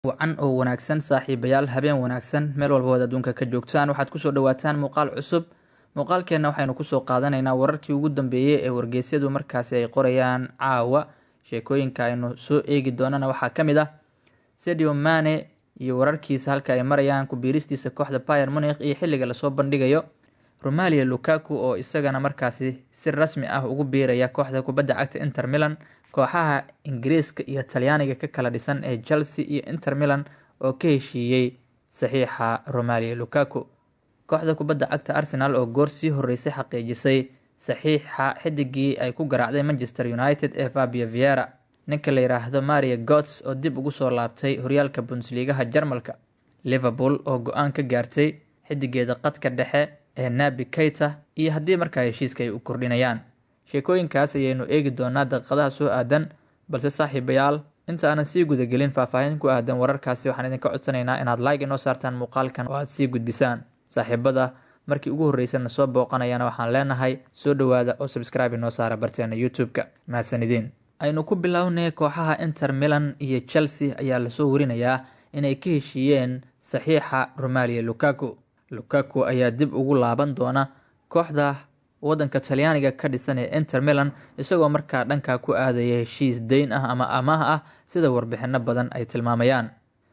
wacan oo wanaagsan saaxiibayaal habeen wanaagsan meel walba wada adduunka ka joogtaan waxaad kusoo dhawaataan muuqaal cusub muuqaalkeenna waxaynu kusoo qaadanaynaa wararkii ugu dambeeyey ee wargeysyadu markaasi ay qorayaan caawa sheekooyinka aynu soo eegi doonana waxaa ka mid ah Sadio Mane iyo wararkiisa halka ay marayaan ku biiristiisa kooxda Bayern Munich iyo xilliga lasoo bandhigayo Romelu Lukaku oo isagana markaasi si rasmi ah ugu biiraya kooxda kubadda cagta Inter Milan kooxaha Ingiriiska iyo Talyaaniga ka kala dhisan ee Chelsea iyo Inter Milan oo ka heshiiyey saxiixa Romelu Lukaku kooxda kubadda cagta Arsenal oo goor sii horeysay xaqiijisay saxiixa xidigii ay ku garaacday Manchester United ee Fabio Vieira ninka la yiraahdo Mario Götze oo dib ugu soo laabtay horyaalka Bundesliga Jarmalka Liverpool oo go'aan ka gaartay xidigeeda qadka dhexe ee Naby Keita iyo haddii markaa heshiiska ay u kordhinayaan sheekooyinkaas ayaynu eegi doonaa daqiiqadaha soo aadan balse saaxiibayaal inta aanan sii gudagelin faahfaahin ku aadan wararkaasi waxaan idinka codsanaynaa inaad like inoo saartaan muuqaalkan oo aad sii gudbisaan saaxiibada markii ugu horreysana soo booqanayana waxaan leenahay soo dhowaada oo subscribe inoo saara barteena YouTube-ka mahadsanidin aynu ku bilownay kooxaha Inter Milan iyo Chelsea ayaa lasoo warinayaa inay ka heshiiyeen saxiixa Romelu Lukaku ayaa dib ugu laaban doona kooxda wadanka Talyaaniga ka dhisan ee Inter Milan isagoo markaa dhanka ku aadaya heshiis deyn ah ama amaah ah sida warbixino badan ay tilmaamayaan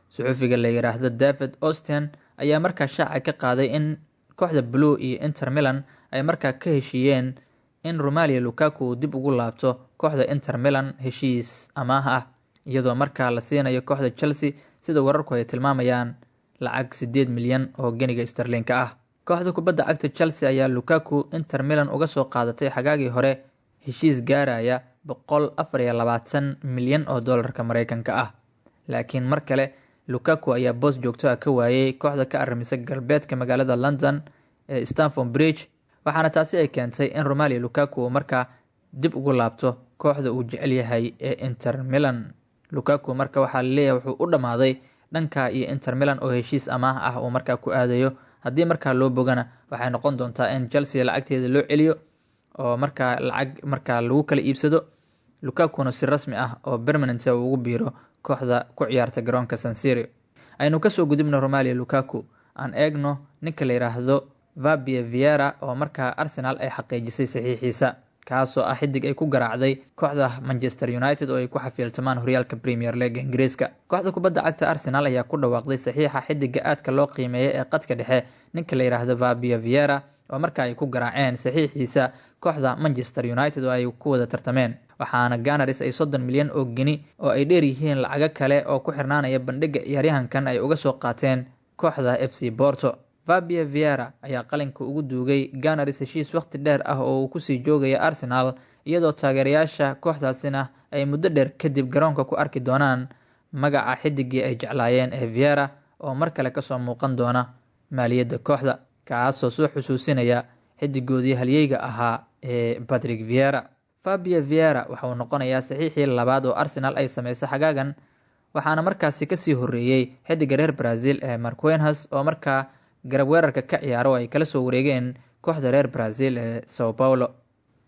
suxufiga la yiraahdo David Osten ayaa markaa shaaca ka qaaday in kooxda Blue iyo Inter Milan ay markaa ka heshiiyeen in Romelu Lukaku dib ugu laabto kooxda Inter Milan heshiis amaah ah iyadoo markaa la siinayo kooxda Chelsea sida wararku ay tilmaamayaan lacag 8 milyan oo ganiga sterling ah kooxda kubadda cagta Chelsea ayaa Lukaku Inter Milan uga soo qaadatay xagaagii hore heshiis gaaraya 124 milyan oo dollarka Mareykanka ah laakiin mar kale Lukaku ayaa boos joogto ah ka waayay kooxda ka arrimisa galbeedka magaalada London ee Stamford Bridge waxaana taasi ay keentay in Romelu Lukaku markaa dib ugu laabto kooxda uu jecel yahay ee Inter Milan Lukaku marka waxaa la leeyahay wuxuu u dhamaaday dhanka iyo Inter Milan oo heshiis amaah ah oo markaa ku aadayo haddii markaa loo bogana waxay noqon doontaa in Chelsea lacagteeda loo celiyo oo markaa lacag markaa lagu kala iibsado Lukakuna si rasmi ah oo permanent ah ugu biiro kooxda ku ciyaarta garoonka San Siro aynu ka soo gudubno Romelu Lukaku aan eegno ninka la yiraahdo Fabio Vieira oo markaa Arsenal ay xaqiijisay saxiixiisa kaasoo ah xidig ay ku garaacday kooxda Manchester United oo ay ku xafiiltamaan horyaalka Premier League Ingiriiska kooxda kubadda cagta Arsenal ayaa ku dhawaaqday saxiixa xidiga aadka loo qiimeeyay ee qadka dhexe ninka la yiraahdo Fabio Vieira oo markaa ay ku garaaceen saxiixiisa kooxda Manchester United oo ay ku wada tartameen waxaana Gunners ay 30 milyan oo gini oo ay dheer yihiin lacago kale oo ku xirnaanaya bandhiga ciyaaryahankan ay uga soo qaateen kooxda FC Porto Fabio Vieira ayaa qalinka ugu duugay Gunners heshiis waqti dheer ah oo uu ku sii joogaya Arsenal iyadoo taageerayaasha kooxdaasina ay muddo dheer kadib garoonka ku arki doonaan magaca xidigii ay jeclaayeen ee Vieira oo mar kale ka soo muuqan doona maaliyadda kooxda kaasoo soo xusuusinaya xidigoodii halyeyga ahaa ee Patrick Vieira Fabio Vieira waxa uu noqonayaa saxiixii labaad oo Arsenal ay sameysay xagaagan waxaana markaasi ka sii horeeyay xidiga reer Brazil ee Marquinhos oo markaa garab weerarka ka ciyaaro ay kala soo wareegeen kooxda reer Brazil ee Sao Paulo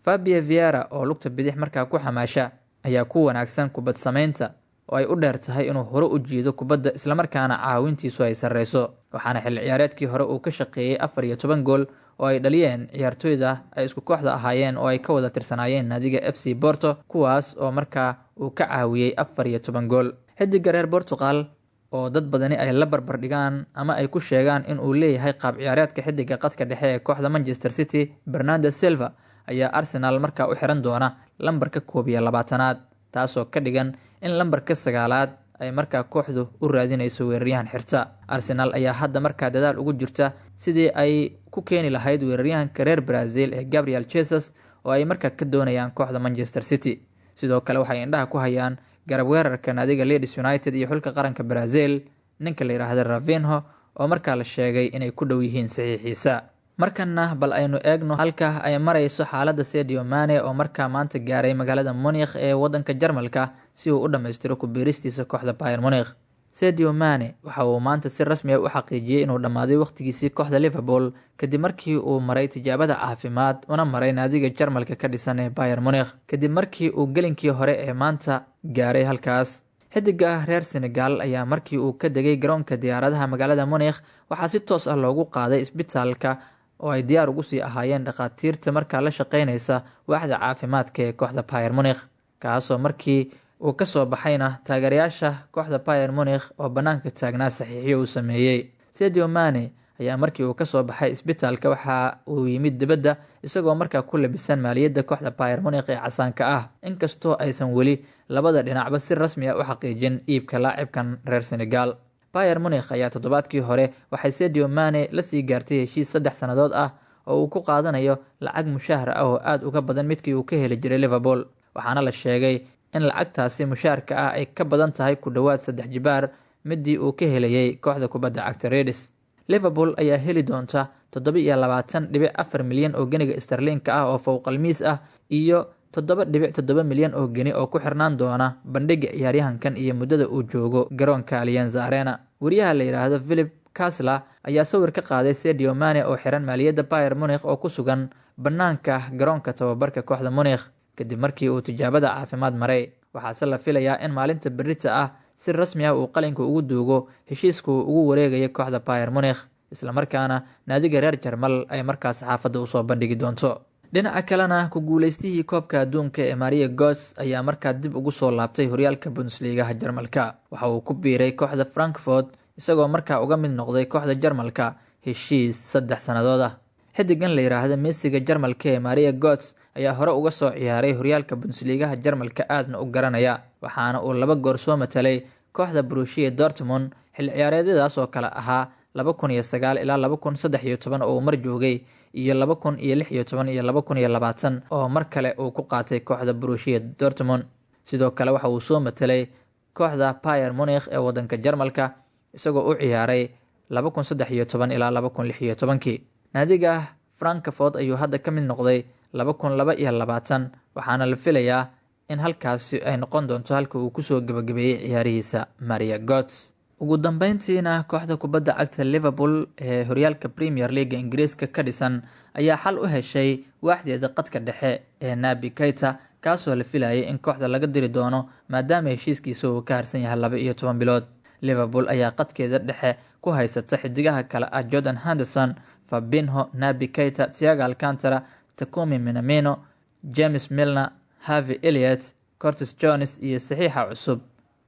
Fabio Vieira oo lugta bidix markaa ku xamaasha ayaa ku wanaagsan kubad sameynta oo ay u dheer tahay inuu hore u jiido kubadda isla markaana caawintiisu ay sareyso waxaana xilli ciyaareedkii hore uu ka shaqeeyay 14 gool oo ay dhaliyeen ciyaartoyda ay isku kooxda ahaayeen oo ay ka wada tirsanaayeen naadiga FC Porto kuwaas oo markaa uu ka caawiyay 14 gool xidiga reer Portugal oo dad badani ay la barbar dhigaan ama ay ku sheegaan in uu leeyahay qaab ciyaareedka xidiga qadka dhexe ee kooxda Manchester City Bernardo Silva ayaa Arsenal markaa u xiran doona lambarka 21aad taasoo ka dhigan in lambarka 9aad ay markaa kooxdu u raadinayso weeraryahan xirta Arsenal ayaa hadda markaa dadaal ugu jirta sidii ay ku keeni lahayd weeraryahanka reer Brazil ee Gabriel Jesus oo ay markaa ka doonayaan kooxda Manchester City sidoo kale waxay indhaha ku hayaan garab weerarka naadiga Leeds United iyo xulka qaranka Brazil ninka la yiraahdo Rafinho oo markaa la sheegay inay ku dhow yihiin saxiixiisa markana bal aynu eegno halka ay marayso xaaladda Sadio Mane oo markaa maanta gaaray magaalada Munich ee wadanka Jarmalka si uu u dhameystiro ku biiristiisa kooxda Bayern Munich Sadio Mane waxa uu maanta si rasmi ah u xaqiijiyay inuu dhamaaday waqtigiisii kooxda Liverpool kadib markii uu maray tijaabada caafimaad una maray naadiga Jarmalka ka dhisan ee Bayern Munich kadib markii uu gelinkii hore ee maanta gaaray halkaas xidiga reer Senegal ayaa markii uu ka degay garoonka diyaaradaha magaalada Munich waxaa si toos ah loogu qaaday isbitaalka oo ay diyaar ugu sii ahaayeen dhaqaatiirta markaa la shaqeynaysa waaxda caafimaadka ee kooxda Bayern Munich, kaasoo markii uu ka soo baxayna taageerayaasha kooxda Bayern Munich oo banaanka taagnaa saxiixiyo uu sameeyey. Sadio Mane ayaa markii uu ka soo baxay isbitaalka waxa uu yimid dibadda isagoo markaa ku labisan maaliyadda kooxda Bayern Munich ee casaanka ah, inkastoo aysan weli labada dhinacba si rasmi ah u xaqiijin iibka laacibkan reer Senegal. Bayern Munich ayaa toddobaadkii hore waxay Sadio Mane la sii gaartay heshiis 3 sannadood ah oo uu ku qaadanayo lacag mushaar ah oo aad uga badan midkii uu ka heli jiray Liverpool, waxaana la sheegay in lacagtaasi mushaarka ah ay ka badan tahay ku dhawaad 3 jibaar midii uu ka helayay kooxda kubadda cagta Reds. Liverpool ayaa heli doonta 27.4 milyan oo ganiga sterling ah oo fowqalmiis ah iyo 7.7 milyan oo geni oo ku xirnaan doona bandhiga ciyaaryahankan iyo muddada uu joogo garoonka Allianz Arena. Wariyaha la yiraahdo Philip Kasla ayaa sawir ka qaaday Sadio Mane oo xiran maaliyadda Bayern Munich oo ku sugan banaanka garoonka tababarka kooxda Munich kadib markii uu tijaabada caafimaad maray. Waxaase la filayaa in maalinta berrita ah si rasmi ah uu qalinka ugu duugo heshiiska uu ugu wareegaya kooxda Bayern Munich, isla markaana naadiga reer Jarmal ay markaas saxaafadda u soo bandhigi doonto. Dhinaca kalena ku guuleystihii koobka adduunka ee Mario Götze ayaa markaa dib ugu soo laabtay horyaalka Bundesliga Jarmalka. Waxa uu ku biiray kooxda Frankfurt isagoo markaa uga mid noqday kooxda Jarmalka heshiis 3 sannadood ah. Xidigan la yiraahdo Messi-ga Jarmalka ee Mario Götze ayaa hore uga soo ciyaaray horyaalka Bundesliga Jarmalka aadna u garanaya, waxaana uu 2 goor soo matalay kooxda Borussia Dortmund xil ciyaareedyadaas oo kala ahaa 2009 ilaa 2013 oo uu mar joogay iyo 2016 iyo 2020 oo mar kale uu ku qaatay kooxda Borussia Dortmund. Sidoo kale waxa uu soo matalay kooxda Bayern Munich ee wadanka Jarmalka isagoo u ciyaaray 2013 ilaa 2016. Naadiga Frankfurt ayuu hadda ka mid noqday 2022 waxaana la filayaa in halkaasi ay noqon doonto halka uu ku soo gabagabeeyay ciyaarihiisa Mario Götze. Ugu dambeyntiina kooxda kubadda cagta Liverpool ee horyaalka Premier League Ingiriiska ka dhisan ayaa xal u heshay waaxdeeda qadka dhexe ee Naby Keita, kaasoo la filayay in kooxda laga diri doono maadaama heshiiskiisa uu ka harsan yahay 12 bilood. Liverpool ayaa qadkeeda dhexe ku haysata xidigaha kale ah Jordan Henderson, Fabinho, Naby Keita, Thiago Alcantara, Takumi Minamino, James Milner, Harvey Elliott, Curtis Jones iyo saxiixa cusub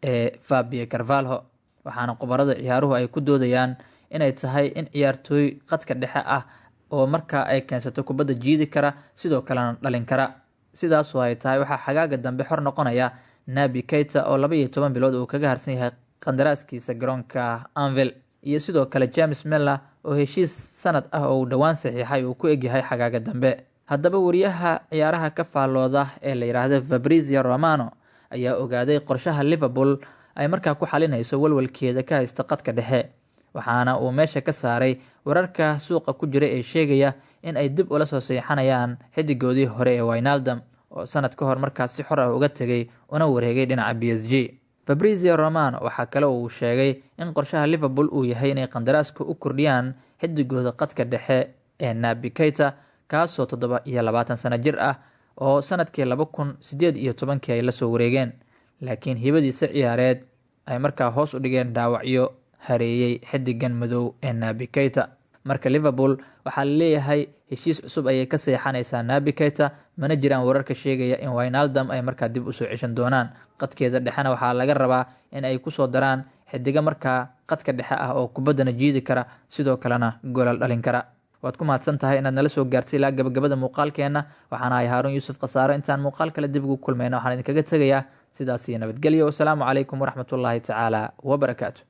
ee Fabio Carvalho. Waxaana khubarada ciyaaruhu ay ku doodayaan inay tahay in ciyaartooy qadka dhexe ah oo markaa ay keensato kubadda jiidi kara sidoo kalena dhalin kara. Sidaas oo ay tahay waxaa xagaaga dambe xor noqonaya Naby Keita oo 12 bilood uu kaga harsan yahay qandaraaskiisa garoonka Anfield, iyo sidoo kale James Milner oo heshiis sanad ah oo uu dhawaan saxiixay uu ku egyahay xagaaga dambe. Haddaba wariyaha ciyaaraha ka faallooda ee la yiraahdo Fabrizio Romano ayaa ogaaday qorshaha Liverpool ay markaa ku xalinayso walwalkeeda ka haysta qadka dhexe, waxaana uu meesha ka saaray wararka suuqa ku jira ee sheegaya in ay dib ula soo seexanayaan xidigoodii hore ee Wijnaldum oo sanad ka hor markaas si xor ah uga tegay una wareegay dhinaca PSG. Fabrizio Romano waxa kale oo uu sheegay in qorshaha Liverpool uu yahay inay qandaraaska u kordhiyaan xidigooda qadka dhexe ee Naby Keita, kaasoo 27 sano jir ah oo sanadkii 2018 ay la soo wareegeen, laakiin hibadiisa ciyaareed ay markaa hoos u dhigeen dhaawacyo hareeyay xidigan madow ee Naby Keita. Marka Liverpool waxaa la leeyahay heshiis cusub ayay ka seexanaysaa Naby Keita, mana jiraan wararka sheegaya in Wijnaldum ay markaa dib u soo ceshan doonaan. Qadkeeda dhexena waxaa laga rabaa in ay ku soo daraan xidiga markaa qadka dhexe ah oo kubaddana jiidi kara sidoo kalena goolal dhalin kara. waad ku mahadsan tahay inaad nala soo gaartay ilaa gabagabada muuqaalkeena. waxaan ahay Haarun Yuusuf Qasaaro. intaan muuqaal kale dib ugu kulmayna waxaan idinkaga tegayaa sidaas iyo nabadgelyo. wasalaamu calaykum waraxmatullaahi tacaala wabarakaatu.